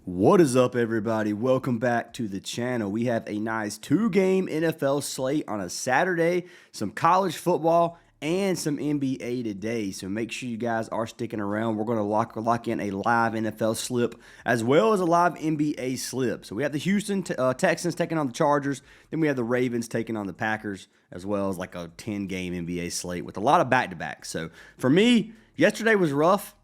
What is up, everybody? Welcome back to the channel. We have a nice two-game NFL slate on a Saturday, some college football, and some NBA today. So make sure you guys are sticking around. We're going to lock in a live NFL slip as well as a live NBA slip. So we have the Houston Texans taking on the Chargers. Then we have the Ravens taking on the Packers, as well as like a 10-game NBA slate with a lot of back-to-backs. So for me, yesterday was rough.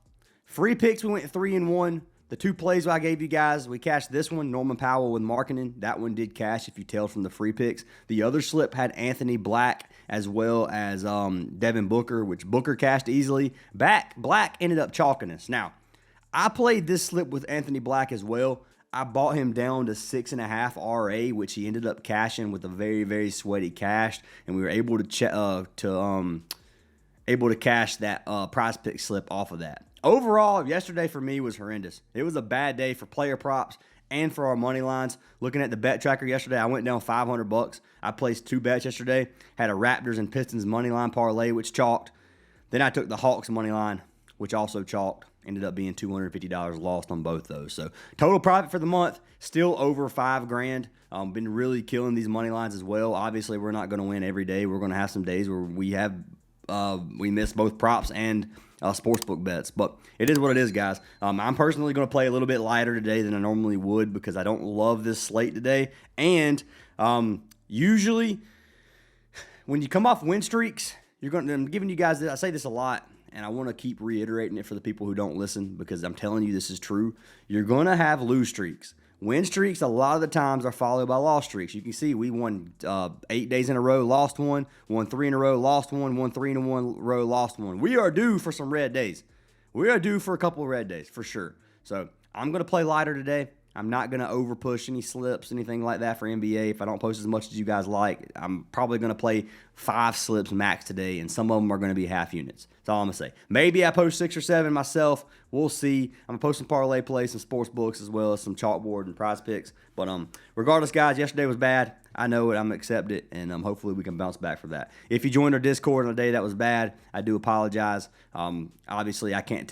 Free picks, we went 3-1. The two plays I gave you guys, we cashed this one, Norman Powell with marketing. That one did cash if you tell from the free picks. The other slip had Anthony Black as well as Devin Booker, which Booker cashed easily. Black ended up chalking us. Now, I played this slip with Anthony Black as well. I bought him down to 6.5 RA, which he ended up cashing with a very, very sweaty cash, and we were able to cash that Prizepicks slip off of that. Overall, yesterday for me was horrendous. It was a bad day for player props and for our money lines. Looking at the bet tracker yesterday, I went down $500. I placed two bets yesterday. Had a Raptors and Pistons money line parlay, which chalked. Then I took the Hawks money line, which also chalked. Ended up being $250 lost on both those. So total profit for the month, still over $5,000. Been really killing these money lines as well. Obviously, we're not going to win every day. We're going to have some days where we miss both props and sportsbook bets, but it is what it is, guys. I'm personally going to play a little bit lighter today than I normally would because I don't love this slate today. And usually, when you come off win streaks, I'm giving you guys this. I say this a lot, and I want to keep reiterating it for the people who don't listen because I'm telling you this is true. You're going to have lose streaks. Win streaks, a lot of the times, are followed by loss streaks. You can see we won 8 days in a row, lost one, won 3 in a row, lost one, won 3 in a row, lost one. We are due for some red days. We are due for a couple of red days, for sure. So I'm going to play lighter today. I'm not going to over push any slips, anything like that for NBA. If I don't post as much as you guys like, I'm probably going to play 5 slips max today, and some of them are going to be half units. That's all I'm going to say. Maybe I post 6 or 7 myself. We'll see. I'm going to post some parlay plays, some sports books, as well as some chalkboard and prize picks. But regardless, guys, yesterday was bad. I know it. I'm going to accept it, and hopefully we can bounce back from that. If you joined our Discord on a day that was bad, I do apologize. Obviously, I can't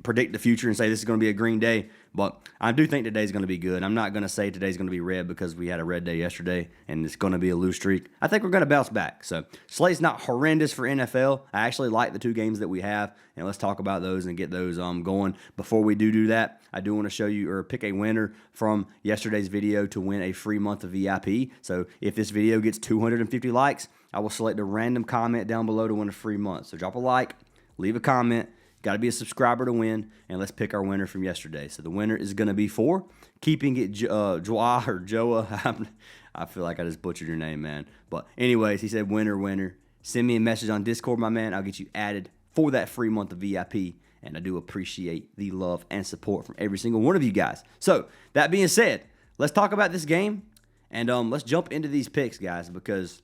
predict the future and say this is going to be a green day, but I do think today's going to be good. I'm not going to say today's going to be red because we had a red day yesterday and it's going to be a lose streak. I think we're going to bounce back. So slate's not horrendous for NFL. I actually like the 2 games that we have, and let's talk about those and get those going. Before we do that, I do want to show you or pick a winner from yesterday's video to win a free month of VIP. So if this video gets 250 likes, I will select a random comment down below to win a free month. So drop a like, leave a comment. Got to be a subscriber to win, and let's pick our winner from yesterday. So the winner is going to be for keeping it Joa or Joa. I feel like I just butchered your name, man. But anyways, he said winner. Send me a message on Discord, my man. I'll get you added for that free month of VIP, and I do appreciate the love and support from every single one of you guys. So that being said, let's talk about this game, and let's jump into these picks, guys, because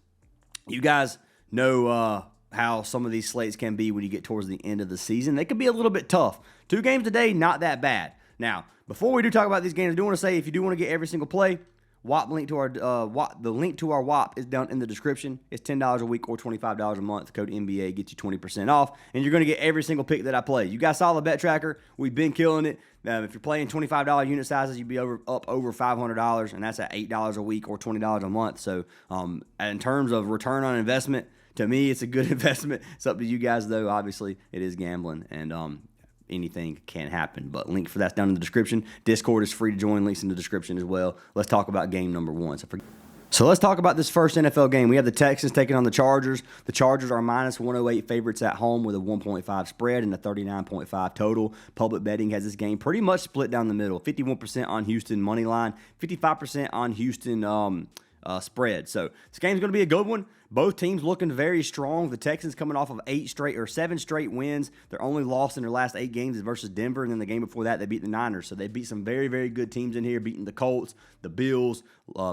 you guys know how some of these slates can be when you get towards the end of the season. They can be a little bit tough. 2 games today, not that bad. Now, before we do talk about these games, I do want to say if you do want to get every single play, the link to our WAP is down in the description. It's $10 a week or $25 a month. Code NBA gets you 20% off, and you're going to get every single pick that I play. You guys saw the bet tracker. We've been killing it. If you're playing $25 unit sizes, you'd be up over $500, and that's at $8 a week or $20 a month. So in terms of return on investment, to me, it's a good investment. It's up to you guys, though. Obviously, it is gambling, and anything can happen. But link for that's down in the description. Discord is free to join. Links in the description as well. Let's talk about game number 1. So let's talk about this first NFL game. We have the Texans taking on the Chargers. The Chargers are minus 108 favorites at home with a 1.5 spread and a 39.5 total. Public betting has this game pretty much split down the middle. 51% on Houston money line, 55% on Houston spread. So this game's going to be a good one. Both teams looking very strong. The Texans coming off of 7 straight wins. Their only loss in their last 8 games is versus Denver, and then the game before that they beat the Niners. So they beat some very, very good teams in here, beating the Colts, the Bills,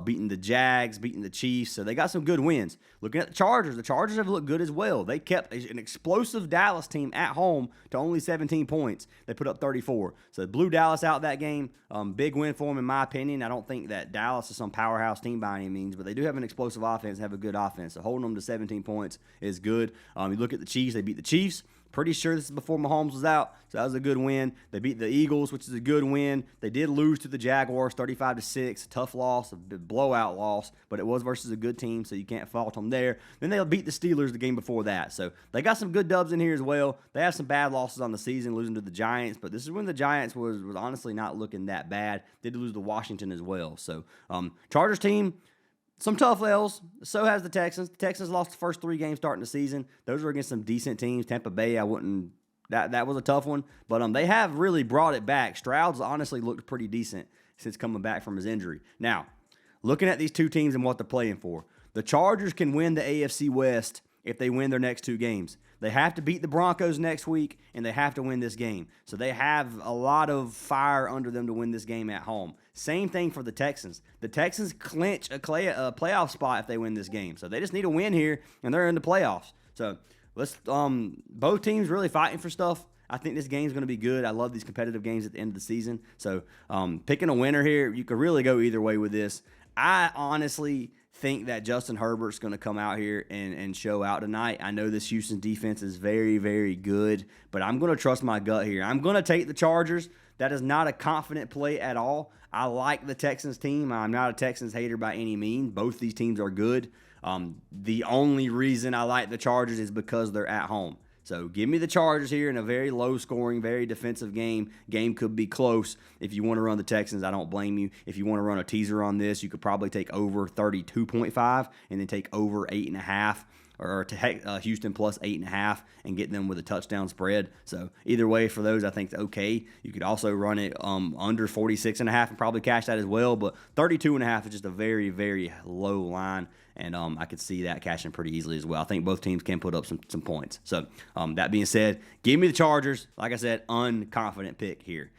beating the Jags, beating the Chiefs. So they got some good wins. Looking at the Chargers have looked good as well. They kept an explosive Dallas team at home to only 17 points. They put up 34. So blew Dallas out that game. Big win for them, in my opinion. I don't think that Dallas is some powerhouse team by any means, but they do have an explosive offense, have a good offense. So holding them to 17 points is good. You look at the Chiefs, they beat the Chiefs, Pretty sure this is before Mahomes was out, so that was a good win. They beat the Eagles, which is a good win. They did lose to the Jaguars 35-6, a tough loss, a blowout loss, but it was versus a good team, so you can't fault them there. Then they beat the Steelers the game before that, so they got some good dubs in here as well. They have some bad losses on the season, losing to the Giants, but this is when the Giants was honestly not looking that bad. Did lose to Washington as well, so Chargers team, some tough L's. So has the Texans. The Texans lost the first 3 games starting the season. Those were against some decent teams. Tampa Bay, I wouldn't. That was a tough one. But they have really brought it back. Stroud's honestly looked pretty decent since coming back from his injury. Now, looking at these two teams and what they're playing for, the Chargers can win the AFC West if they win their next 2 games. They have to beat the Broncos next week, and they have to win this game. So they have a lot of fire under them to win this game at home. Same thing for the Texans. The Texans clinch a playoff spot if they win this game. So they just need a win here, and they're in the playoffs. So both teams really fighting for stuff. I think this game's going to be good. I love these competitive games at the end of the season. So picking a winner here, you could really go either way with this. I honestly think that Justin Herbert's going to come out here and show out tonight. I know this Houston defense is very, very good, but I'm going to trust my gut here. I'm going to take the Chargers. That is not a confident play at all. I like the Texans team. I'm not a Texans hater by any means. Both these teams are good. The only reason I like the Chargers is because they're at home. So give me the Chargers here in a very low-scoring, very defensive game. Game could be close. If you want to run the Texans, I don't blame you. If you want to run a teaser on this, you could probably take over 32.5 and then take over 8.5, or to Houston plus 8.5 and get them with a touchdown spread. So either way for those, I think it's okay. You could also run it under 46.5 and probably cash that as well. But 32.5 is just a very, very low line. And I could see that cashing pretty easily as well. I think both teams can put up some points. So that being said, give me the Chargers. Like I said, unconfident pick here.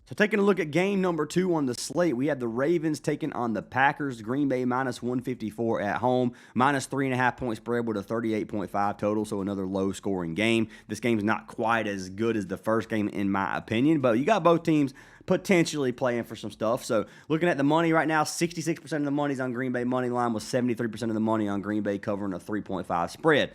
So taking a look at game number 2 on the slate, we have the Ravens taking on the Packers. Green Bay minus 154 at home, minus 3.5 point spread with a 38.5 total, so another low-scoring game. This game's not quite as good as the first game in my opinion, but you got both teams potentially playing for some stuff. So looking at the money right now, 66% of the money's on Green Bay money line with 73% of the money on Green Bay covering a 3.5 spread.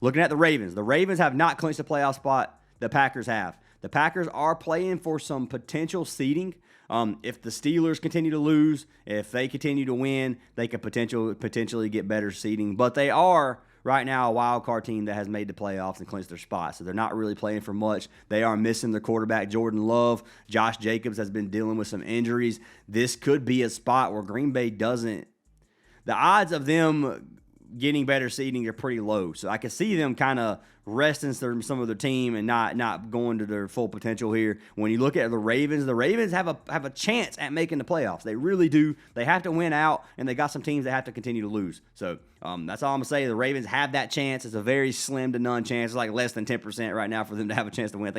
Looking at the Ravens have not clinched a playoff spot. The Packers have. The Packers are playing for some potential seeding. If the Steelers continue to lose, if they continue to win, they could potentially get better seeding. But they are right now a wild card team that has made the playoffs and clinched their spot. So they're not really playing for much. They are missing their quarterback, Jordan Love. Josh Jacobs has been dealing with some injuries. This could be a spot where Green Bay doesn't. The odds of them getting better seeding are pretty low. So I can see them kind of resting some of their team and not going to their full potential here. When you look at the Ravens have a chance at making the playoffs. They really do. They have to win out, and they got some teams that have to continue to lose. So that's all I'm going to say. The Ravens have that chance. It's a very slim to none chance. It's like less than 10% right now for them to have a chance to win. I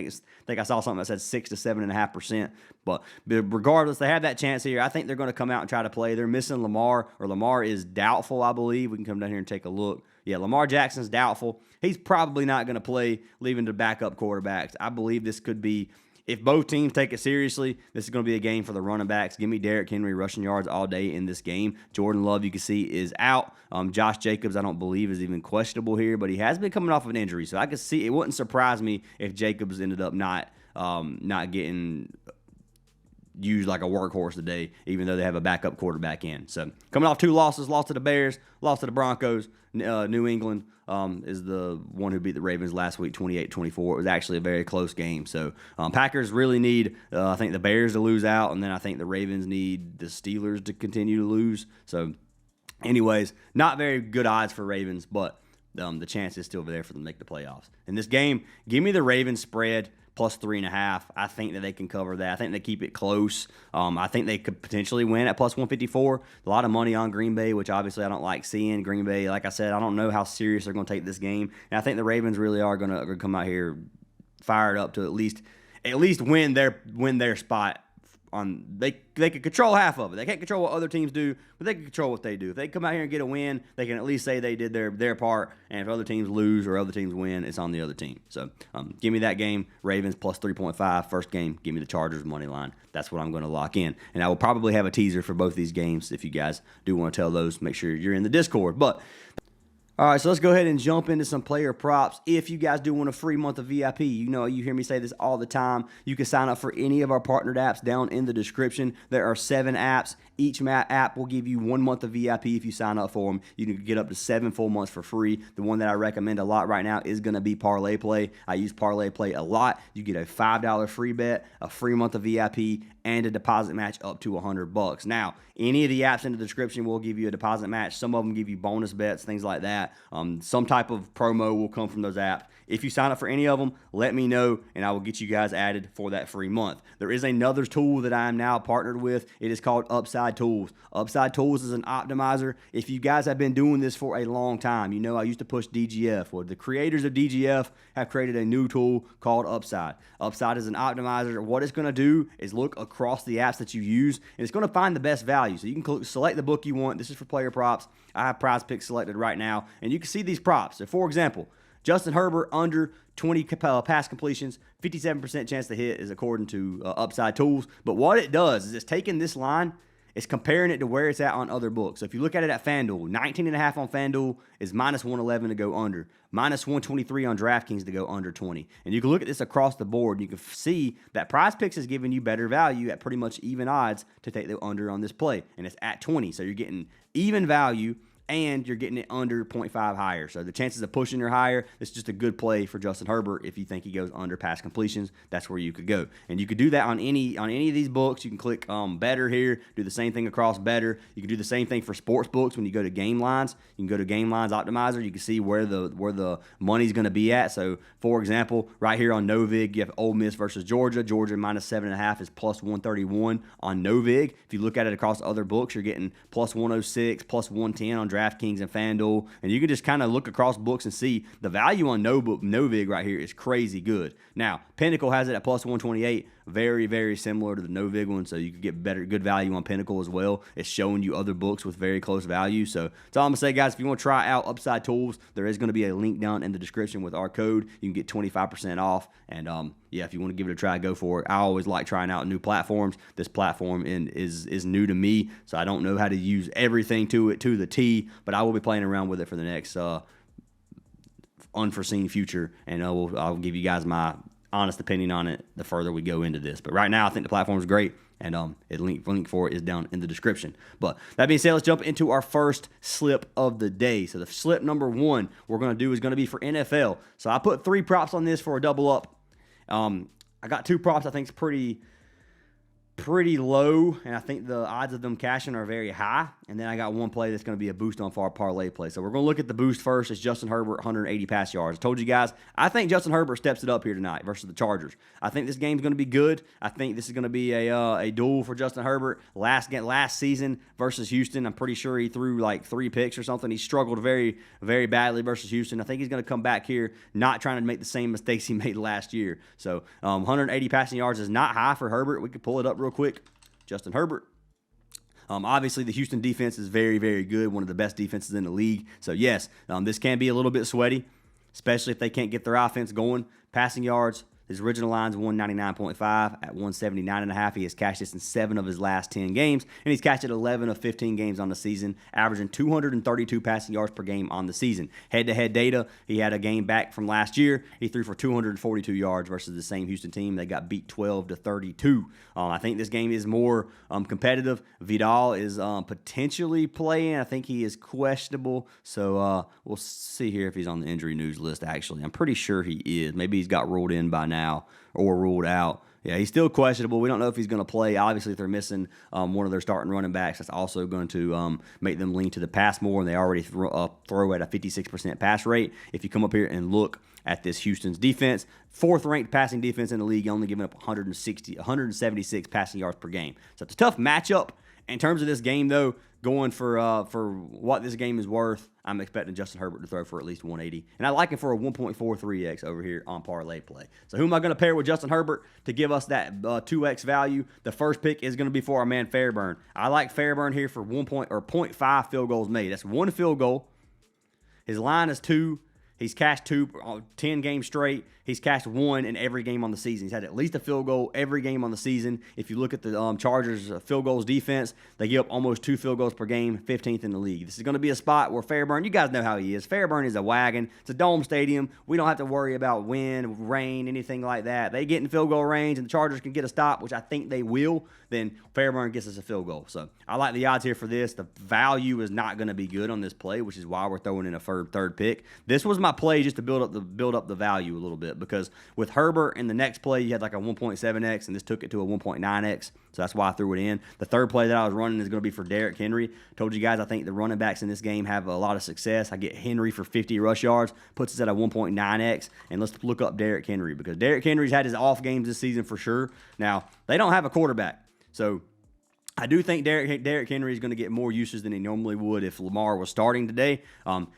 think I saw something that said 6 to 7.5%. But regardless, they have that chance here. I think they're going to come out and try to play. They're missing Lamar, or Lamar is doubtful, I believe. We can come down here and take a look. Yeah, Lamar Jackson's doubtful. He's probably not going to play, leaving to backup quarterbacks. I believe this could be, if both teams take it seriously, this is going to be a game for the running backs. Give me Derrick Henry rushing yards all day in this game. Jordan Love, you can see, is out. Josh Jacobs, I don't believe, is even questionable here, but he has been coming off of an injury. So I could see, it wouldn't surprise me if Jacobs ended up not getting used like a workhorse today, even though they have a backup quarterback in. So coming off 2 losses, lost to the Bears, lost to the Broncos. New England is the one who beat the Ravens last week, 28-24. It was actually a very close game. So Packers really need, I think, the Bears to lose out, and then I think the Ravens need the Steelers to continue to lose. So anyways, not very good odds for Ravens, but the chance is still there for them to make the playoffs. In this game, give me the Ravens spread plus 3.5. I think that they can cover that. I think they keep it close. I think they could potentially win at plus 154. A lot of money on Green Bay, which obviously I don't like seeing. Green Bay, like I said, I don't know how serious they're going to take this game. And I think the Ravens really are going to come out here fired up to at least win their spot. They can control half of it. They can't control what other teams do, but they can control what they do. If they come out here and get a win, they can at least say they did their part. And if other teams lose or other teams win, it's on the other team. So give me that game. Ravens plus 3.5. First game, give me the Chargers money line. That's what I'm going to lock in. And I will probably have a teaser for both these games. If you guys do want to tell those, make sure you're in the Discord. But All right, so let's go ahead and jump into some player props. If you guys do want a free month of VIP, you know you hear me say this all the time. You can sign up for any of our partnered apps down in the description. There are 7 apps. Each app will give you 1 month of VIP if you sign up for them. You can get up to 7 full months for free. The one that I recommend a lot right now is going to be Parlay Play. I use Parlay Play a lot. You get a $5 free bet, a free month of VIP, and a deposit match up to $100. Now, any of the apps in the description will give you a deposit match. Some of them give you bonus bets, things like that. Some type of promo will come from those apps. If you sign up for any of them, let me know, and I will get you guys added for that free month. There is another tool that I am now partnered with. It is called Upside Tools. Upside Tools is an optimizer. If you guys have been doing this for a long time, you know I used to push DGF. Well, the creators of DGF have created a new tool called Upside. Upside is an optimizer. What it's going to do is look across the apps that you use, and it's going to find the best value. So you can select the book you want. This is for player props. I have Prizepicks selected right now, and you can see these props. So, for example, Justin Herbert under 20 pass completions, 57% chance to hit is according to Upside Tools. But what it does is it's taking this line, it's comparing it to where it's at on other books. So if you look at it at FanDuel, 19.5 on FanDuel is minus 111 to go under, minus 123 on DraftKings to go under 20. And you can look at this across the board, and you can see that PrizePicks is giving you better value at pretty much even odds to take the under on this play. And it's at 20, so you're getting even value, and you're getting it under 0.5 higher. So the chances of pushing are higher. It's just a good play for Justin Herbert. If you think he goes under pass completions, that's where you could go. And you could do that on any of these books. You can click better here, do the same thing across better. You can do the same thing for sports books when you go to game lines. You can go to game lines optimizer. You can see where the money's going to be at. So for example, right here on Novig, you have Ole Miss versus Georgia. Georgia minus 7.5 is plus 131 on Novig. If you look at it across other books, you're getting plus 106, plus 110 on DraftKings and FanDuel, and you can just kind of look across books and see the value on Novig right here is crazy good. Now, Pinnacle has it at plus 128, very, very similar to the Novig one, so you could get good value on Pinnacle as well. It's showing you other books with very close value. So that's all I'm going to say, guys. If you want to try out Upside Tools, there is going to be a link down in the description with our code. You can get 25% off, and yeah, if you want to give it a try, go for it. I always like trying out new platforms. This platform is new to me, so I don't know how to use everything to it to the T, but I will be playing around with it for the next unforeseen future, and I'll give you guys my honest opinion on it the further we go into this. But right now, I think the platform is great, and link for it is down in the description. But that being said, let's jump into our first slip of the day. So the slip number 1 we're going to do is going to be for NFL. So I put 3 props on this for a double up. I got 2 props I think is pretty low, and I think the odds of them cashing are very high. And then I got 1 play that's going to be a boost on our parlay play. So we're going to look at the boost first. It's Justin Herbert, 180 pass yards. I told you guys, I think Justin Herbert steps it up here tonight versus the Chargers. I think this game's going to be good. I think this is going to be a duel for Justin Herbert. Last season versus Houston, I'm pretty sure he threw like 3 picks or something. He struggled very, very badly versus Houston. I think he's going to come back here not trying to make the same mistakes he made last year. So 180 passing yards is not high for Herbert. We could pull it up real quick. Justin Herbert. Obviously, the Houston defense is very, very good, one of the best defenses in the league. So, yes, this can be a little bit sweaty, especially if they can't get their offense going. Passing yards, his original line's 199.5 at 179.5. He has cashed this in 7 of his last 10 games, and he's cashed it 11 of 15 games on the season, averaging 232 passing yards per game on the season. Head-to-head data, he had a game back from last year. He threw for 242 yards versus the same Houston team. They got beat 12-32. I think this game is more competitive. Vidal is potentially playing. I think he is questionable, so we'll see here if he's on the injury news list, actually. I'm pretty sure he is. Maybe he's got ruled in by now or ruled out. Yeah, he's still questionable. We don't know if he's going to play. Obviously, if they're missing one of their starting running backs, that's also going to make them lean to the pass more, and they already throw at a 56% pass rate. If you come up here and look at this Houston's defense, 4th-ranked passing defense in the league, only giving up 176 passing yards per game. So it's a tough matchup. In terms of this game, though, going for what this game is worth, I'm expecting Justin Herbert to throw for at least 180. And I like him for a 1.43x over here on Parlay Play. So who am I going to pair with Justin Herbert to give us that 2x value? The first pick is going to be for our man Fairburn. I like Fairburn here for 0.5 field goals made. That's 1 field goal. His line is 2. He's cashed 2 10 games straight. He's cashed one in every game on the season. He's had at least a field goal every game on the season. If you look at the Chargers' field goals defense, they give up almost 2 field goals per game, 15th in the league. This is going to be a spot where Fairburn, you guys know how he is. Fairburn is a wagon. It's a dome stadium. We don't have to worry about wind, rain, anything like that. They get in field goal range and the Chargers can get a stop, which I think they will, then Fairburn gets us a field goal. So I like the odds here for this. The value is not going to be good on this play, which is why we're throwing in a third pick. This was my play just to build up the value a little bit, because with Herbert in the next play, you had like a 1.7x, and this took it to a 1.9x. So that's why I threw it in. The third play that I was running is going to be for Derrick Henry. Told you guys I think the running backs in this game have a lot of success. I get Henry for 50 rush yards, puts us at a 1.9x. And let's look up Derrick Henry, because Derrick Henry's had his off games this season for sure. Now, they don't have a quarterback. So I do think Derrick Henry is going to get more uses than he normally would if Lamar was starting today.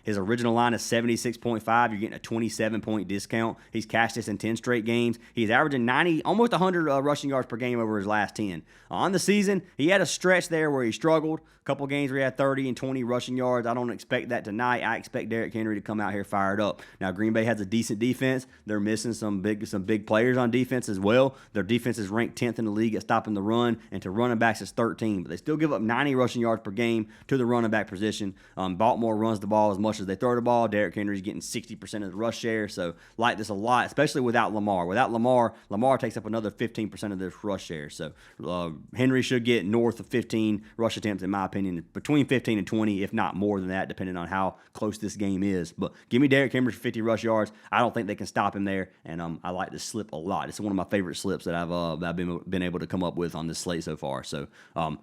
His original line is 76.5. You're getting a 27-point discount. He's cashed this in 10 straight games. He's averaging 90, almost 100 rushing yards per game over his last 10. On the season, he had a stretch there where he struggled. A couple games where he had 30 and 20 rushing yards. I don't expect that tonight. I expect Derrick Henry to come out here fired up. Now, Green Bay has a decent defense. They're missing some big players on defense as well. Their defense is ranked 10th in the league at stopping the run, and to running backs is 13, but they still give up 90 rushing yards per game to the running back position. Baltimore runs the ball as much as they throw the ball. Derrick Henry's getting 60% of the rush share, so like this a lot, especially without Lamar. Without Lamar takes up another 15% of this rush share, so Henry should get north of 15 rush attempts, in my opinion, between 15 and 20, if not more than that, depending on how close this game is. But give me Derrick Henry for 50 rush yards. I don't think they can stop him there, and I like this slip a lot. It's one of my favorite slips that I've been able to come up with on this slate so far. So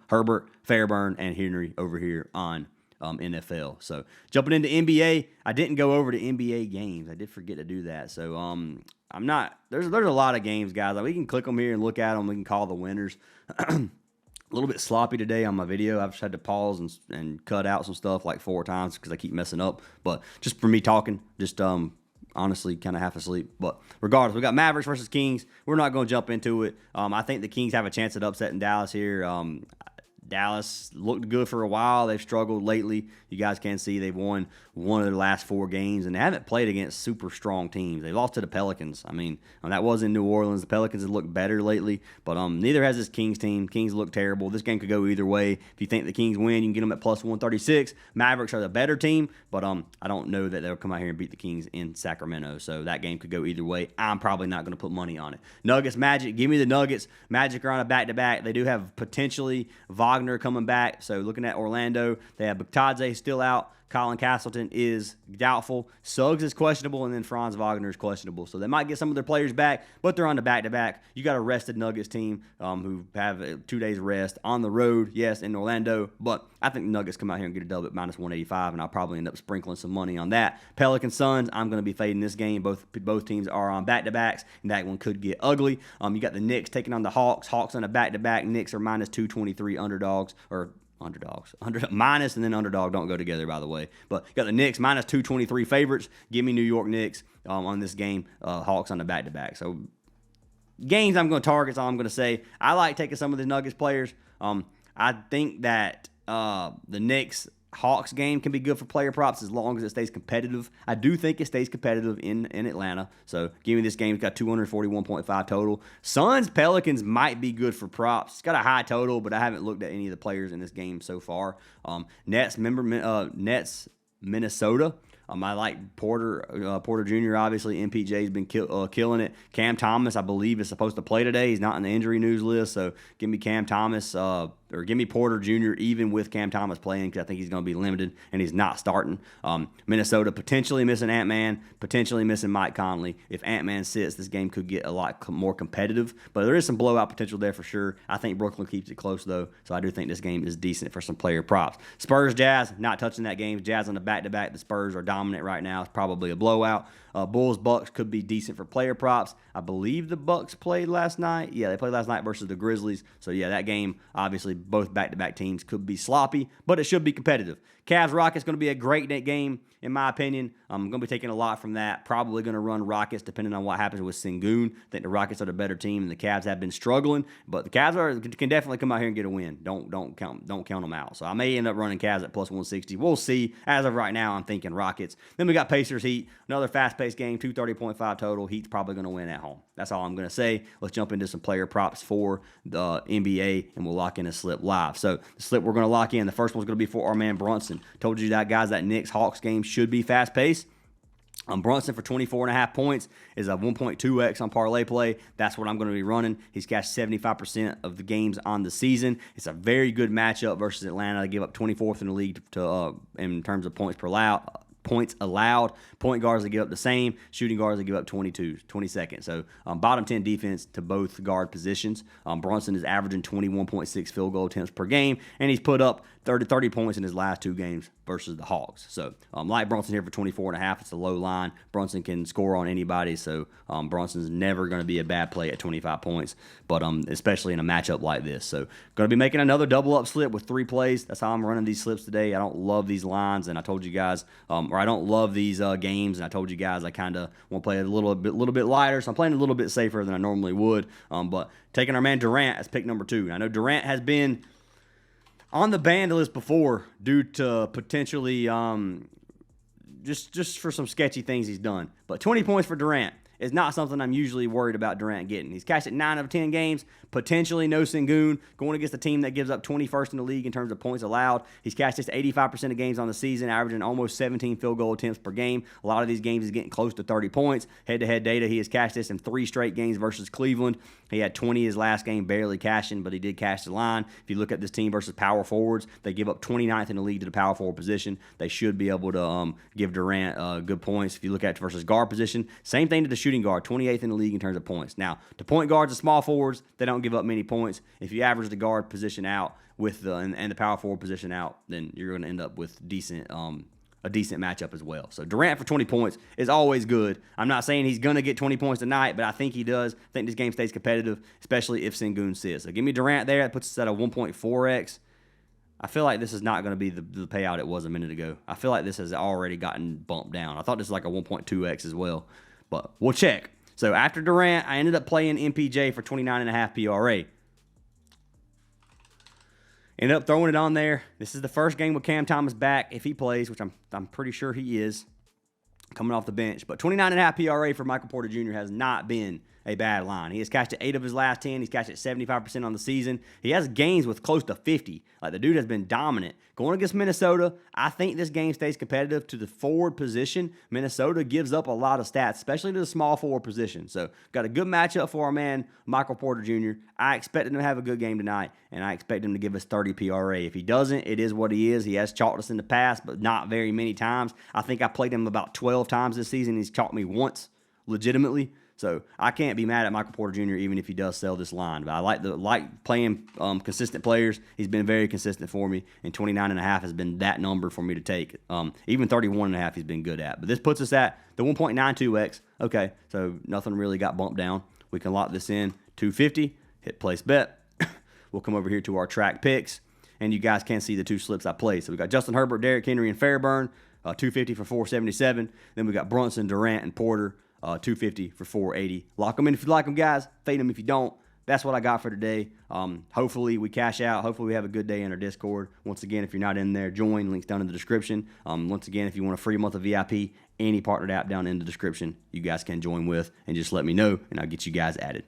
Herbert, Fairburn, and Henry over here on NFL. So jumping into NBA, I didn't go over to NBA games. I did forget to do that. So I'm not. There's a lot of games, guys. Like, we can click them here and look at them. We can call the winners. A little bit sloppy today on my video. I've just had to pause and cut out some stuff like 4 times because I keep messing up. But just for me talking, just honestly kind of half asleep. But regardless, we got Mavericks versus Kings. We're not going to jump into it. I think the Kings have a chance at upsetting Dallas here. Dallas looked good for a while. They've struggled lately. You guys can see they've won one of their last 4 games, and they haven't played against super strong teams. They lost to the Pelicans. I mean, that was in New Orleans. The Pelicans have looked better lately, but neither has this Kings team. Kings look terrible. This game could go either way. If you think the Kings win, you can get them at plus 136. Mavericks are the better team, but I don't know that they'll come out here and beat the Kings in Sacramento, so that game could go either way. I'm probably not going to put money on it. Nuggets, Magic. Give me the Nuggets. Magic are on a back-to-back. They do have potentially Wagner coming back, so looking at Orlando, they have Bukadze still out. Colin Castleton is doubtful. Suggs is questionable, and then Franz Wagner is questionable. So they might get some of their players back, but they're on the back-to-back. You got a rested Nuggets team who have 2 days rest on the road, yes, in Orlando. But I think the Nuggets come out here and get a dub at minus 185, and I'll probably end up sprinkling some money on that. Pelicans Suns, I'm going to be fading this game. Both teams are on back-to-backs, and that one could get ugly. You got the Knicks taking on the Hawks. Hawks on a back-to-back. Knicks are minus 223 underdogs, minus and then underdog don't go together, by the way. But you got the Knicks minus 223 favorites. Give me New York Knicks on this game. Hawks on the back-to-back. So games I'm going to target is all I'm going to say. I like taking some of the Nuggets players. I think that the Knicks Hawks game can be good for player props as long as it stays competitive. I do think it stays competitive in Atlanta. So give me this game. It's got 241.5 total. Suns Pelicans might be good for props. It's got a high total, but I haven't looked at any of the players in this game so far. Nets Minnesota. I like Porter Jr., obviously. MPJ's been killing it. Cam Thomas, I believe, is supposed to play today. He's not on the injury news list, so give me Cam Thomas or give me Porter Jr. even with Cam Thomas playing, because I think he's going to be limited and he's not starting. Minnesota potentially missing Ant-Man, potentially missing Mike Conley. If Ant-Man sits, this game could get a lot more competitive, but there is some blowout potential there for sure. I think Brooklyn keeps it close, though, so I do think this game is decent for some player props. Spurs Jazz, not touching that game. Jazz on the back-to-back. The Spurs are dominant right now. It's probably a blowout. Bulls Bucks could be decent for player props. I believe the Bucks played last night. Yeah, they played last night versus the Grizzlies. So yeah, that game, obviously both back-to-back teams could be sloppy, but it should be competitive. Cavs Rockets going to be a great game in my opinion. I'm going to be taking a lot from that. Probably going to run Rockets depending on what happens with Sengun. I think the Rockets are the better team, and the Cavs have been struggling, but the Cavs can definitely come out here and get a win. Don't count them out. So I may end up running Cavs at plus 160. We'll see. As of right now, I'm thinking Rockets. Rockets. Then we got Pacers Heat, another fast-paced game, 230.5 total. Heat's probably going to win at home. That's all I'm going to say. Let's jump into some player props for the NBA, and we'll lock in a slip live. So the slip we're going to lock in, the first one's going to be for our man Brunson. Told you that, guys, that Knicks-Hawks game should be fast-paced. Brunson for 24.5 points is a 1.2x on parlay play. That's what I'm going to be running. He's cashed 75% of the games on the season. It's a very good matchup versus Atlanta. They give up 24th in the league in terms of points allowed. Point guards, they give up the same. Shooting guards, they give up 22nd. So bottom 10 defense to both guard positions. Brunson is averaging 21.6 field goal attempts per game, and he's put up 30 points in his last 2 games versus the Hawks. So like Brunson here for 24.5. It's a low line. Brunson can score on anybody, so Brunson's never going to be a bad play at 25 points, but especially in a matchup like this. So going to be making another double-up slip with 3 plays. That's how I'm running these slips today. I don't love these lines, and I told you guys, or I don't love these games, and I told you guys I kind of want to play a little bit lighter, so I'm playing a little bit safer than I normally would. But taking our man Durant as pick number 2. I know Durant has been on the banned list before due to potentially just for some sketchy things he's done. But 20 points for Durant is not something I'm usually worried about Durant getting. He's cashed at 9 of 10 games, potentially no Sengun, going against a team that gives up 21st in the league in terms of points allowed. He's cashed just 85% of games on the season, averaging almost 17 field goal attempts per game. A lot of these games he's getting close to 30 points. Head-to-head data, he has cashed this in 3 straight games versus Cleveland. He had 20 his last game, barely cashing, but he did cash the line. If you look at this team versus power forwards, they give up 29th in the league to the power forward position. They should be able to give Durant good points. If you look at versus guard position, same thing to the shooting guard, 28th in the league in terms of points. Now, to point guards and small forwards, they don't give up many points. If you average the guard position out with and the power forward position out, then you're going to end up with a decent matchup as well. So Durant for 20 points is always good. I'm not saying he's going to get 20 points tonight, but I think he does. I think this game stays competitive, especially if Sengun sits. So give me Durant there. That puts us at a 1.4x. I feel like this is not going to be the payout it was a minute ago. I feel like this has already gotten bumped down. I thought this was like a 1.2x as well, but we'll check. So after Durant, I ended up playing MPJ for 29.5 PRA. Ended up throwing it on there. This is the first game with Cam Thomas back, if he plays, which I'm pretty sure he is, coming off the bench. But 29.5 PRA for Michael Porter Jr. has not been a bad line. He has cashed at 8 of his last 10. He's cashed at 75% on the season. He has games with close to 50. Like, the dude has been dominant. Going against Minnesota, I think this game stays competitive to the forward position. Minnesota gives up a lot of stats, especially to the small forward position. So, got a good matchup for our man, Michael Porter Jr. I expect him to have a good game tonight, and I expect him to give us 30 PRA. If he doesn't, it is what he is. He has chalked us in the past, but not very many times. I think I played him about 12 times this season. He's chalked me once, legitimately. So I can't be mad at Michael Porter Jr. even if he does sell this line. But I like playing consistent players. He's been very consistent for me, and 29.5 has been that number for me to take. Even 31.5 he's been good at. But this puts us at the 1.92x. Okay, so nothing really got bumped down. We can lock this in 250. Hit place bet. We'll come over here to our track picks, and you guys can see the 2 slips I played. So we got Justin Herbert, Derrick Henry, and Fairburn, 250 for 477. Then we got Brunson, Durant, and Porter. 250 for 480. Lock them in if you like them, guys. Fade them if you don't. That's what I got for today. Hopefully we cash out. Hopefully we have a good day in our Discord. Once again, if you're not in there, join. Links down in the description. Once again, if you want a free month of VIP, any partnered app down in the description, you guys can join with, and just let me know, and I'll get you guys added.